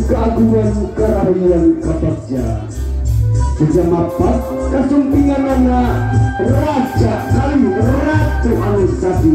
Keagungan kerahian kapasnya sejamapat kasumpingan anak raja kali ratu anu sadi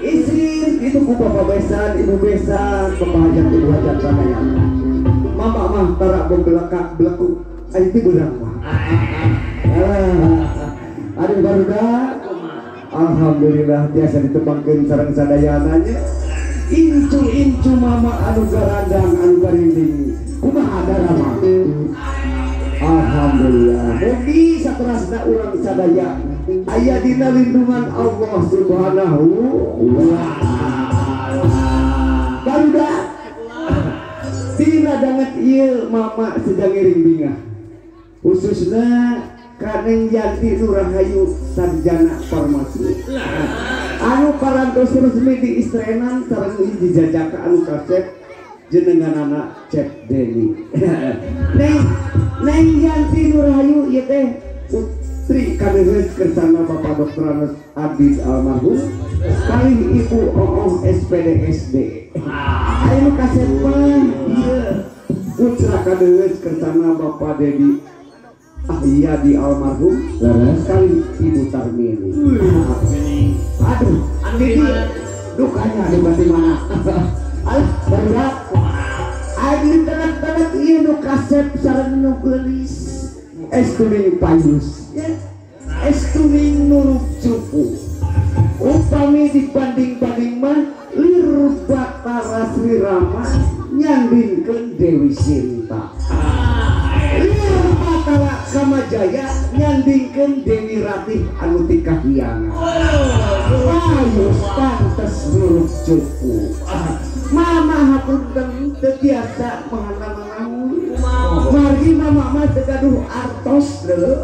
Istri itu ku bapak besan, ibu besan, pemahajat ibu hajat saya. Mama mah tarak membelakak belaku, itu berang mah. Aduh barudak, alhamdulillah biasa ditebangkan sarang sadayananya. Incu mama anu garandang anu garinding, kumaha ada nama. Alhamdulillah, mugi sakerasna urang sadaya aya dina lindungan Allah Subhanahu wa ta'ala. Barudak dina danget ieu mama sedang ngiring bingah. Khususna Kaneng Yanti Nurahayu sarjana farmasi. Anu parantos resmi di istrenan sareng dijajaka anu kasep jenengan anak Cep Deni. Neng Yanti Nurahayu ieu teh putri kadeheus kersana Bapak Dr. Anas Abid almarhum kali Ibu OOH SPD SD. Ayo kasep mah ieu putra kadeus kersana Bapak Dedi iya di almarhum sekali Ibu Tarmini. Aduh, Didi dukanya di mana? Alah, berat. Adi tenak-tenak iya nu kasep sareng nu geulis. Esturing payus, ya. Esturing nuruk cupu. Upami dibanding-banding mah lir Batara Sri Rama nyandingkeun Dewi Sinta. Lir Batara Kamajaya nyandingkeun Dewi Ratih anu ti kahyangan. Payus pantes nuruk cupu. Mama hapunten teu biasa mangana-mangana. Margi mama mah teu gaduh artos deuleu.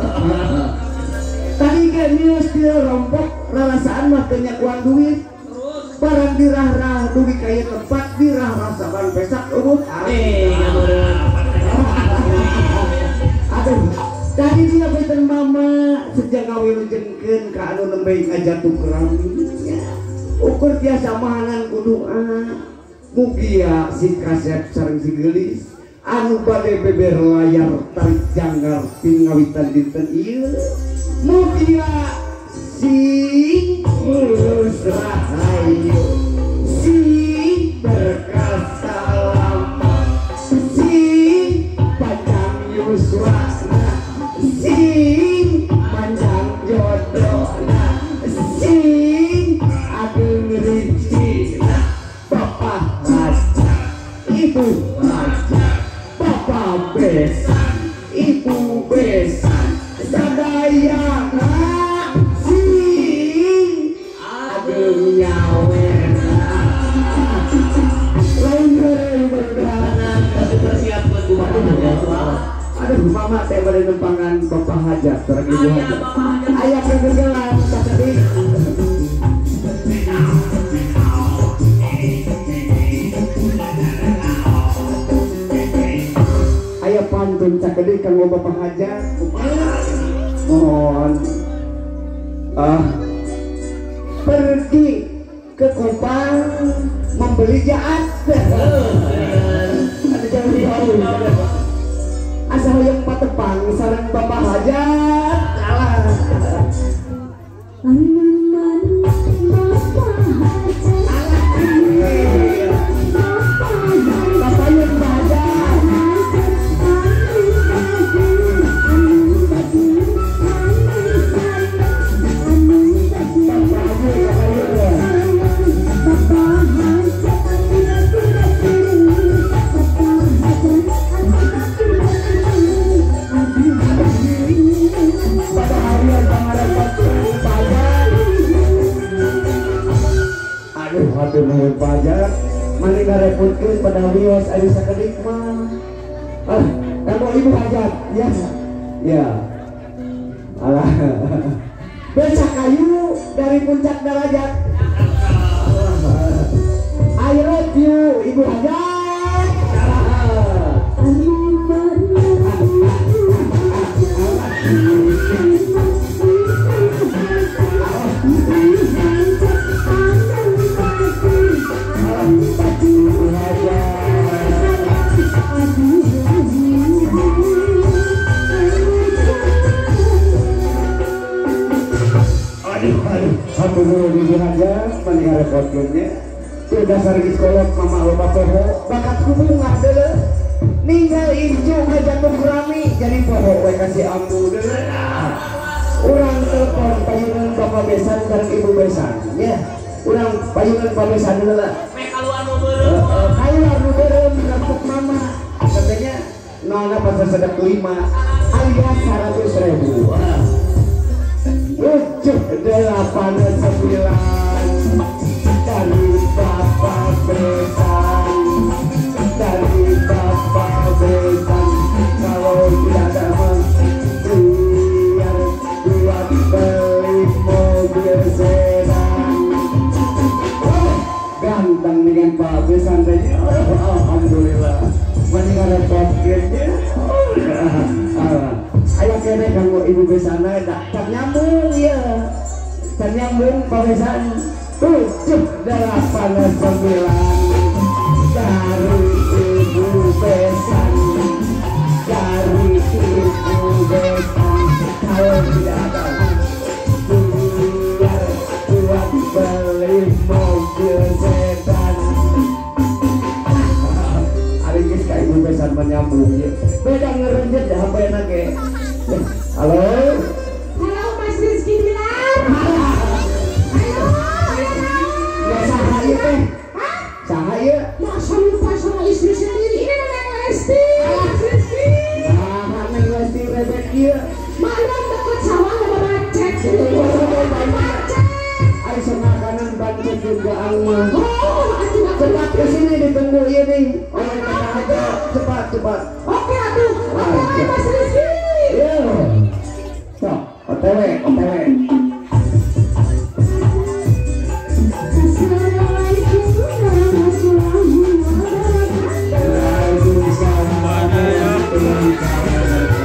Tadi kan nius dia rompok rarasaan mah teu nyakuan duit. Barang dirah-rah dugi kaya tempat dirah rasakan pesak ubud. Aduh, tadi dia beten mama sejak ngawilujengkeun ka anu nembe ngajatuh kerami. Ukur tiasa mahanan kudu mugia si kasep sareng si gelis anu bade beber layar tarik janggar pingawitan dinten ieu mugia si mulus rahayu si berkasa lama si panjang yuswana si panjang jodohna si ageng rizkina Bapak Haja, Ibu Haja, Bapak Besan, Ibu Besan, sadaya si ageng nyawena. Lain berdana bersiap buat kumaha. Aduh, mama teh bade nempangan Bapak Haja, sareng Ibu Haja. Aya kegagalan sakeutik. Aya pantun sakeutik kanggo Bapak Haja. Mohon pergi ke Kupang membeli jaat. Ada jalan jauh. Asa hoyong patepang sareng Bapak Haja kalah. Aduh nuhun pajak mani ngarepotkeun pada wios anu sakedik mah. Kamu Ibu Hajat ya. Ya. Alah. Becak kayu dari puncak derajat. I love you Ibu Hajat. Aku dulu Ibu Haja meninggal repotnya. Tuh dasar psikolog mama lo poho bakatku bunga dulu. Ninggal incu ngajatuh kerami jadi poho we kasih ambu dulu. Urang telepon payungan Bapak Besan dan Ibu Besan ya. Urang payungan Bapak Besan dulu lah. Kaluar nu beureum untuk mama. Katanya nona pasar sedek 5 alias 100.000. 7, 8, 9 dari Bapak Besan, dari Bapak Besan. Kalau tidak ada biar buat beli mobil sedan. Ganteng dengan Pak Besan tadi. Alhamdulillah. Meninggal repot kerja. Ayo kene kanggo Ibu Besan dak nyambung ya. Nyambung Pak Besan. 7, 8, 9 dari Ibu Besan. pisan menyambung ya. Beda ngerenjet ya HP nage. Halo. Halo Mas Rizky Bilar. Halo. Ya saha ieu teh? Saha ieu? Masa lupa sama istri sendiri? Ini Neng Lesti. Mas Rizky. Nah, Neng Lesti rebek ieu. Malam deket sawah ada macet. Macet. Ari semakanan bancet juga angmah. Oh, atuh Cepat ke sini ditunggu ya nih. Oleh karena aja cepat. Oke atuh. Oke Mas Rizky. Iya. Sok, OTW. Assalamualaikum warahmatullahi wabarakatuh. Waalaikumsalam warahmatullahi wabarakatuh.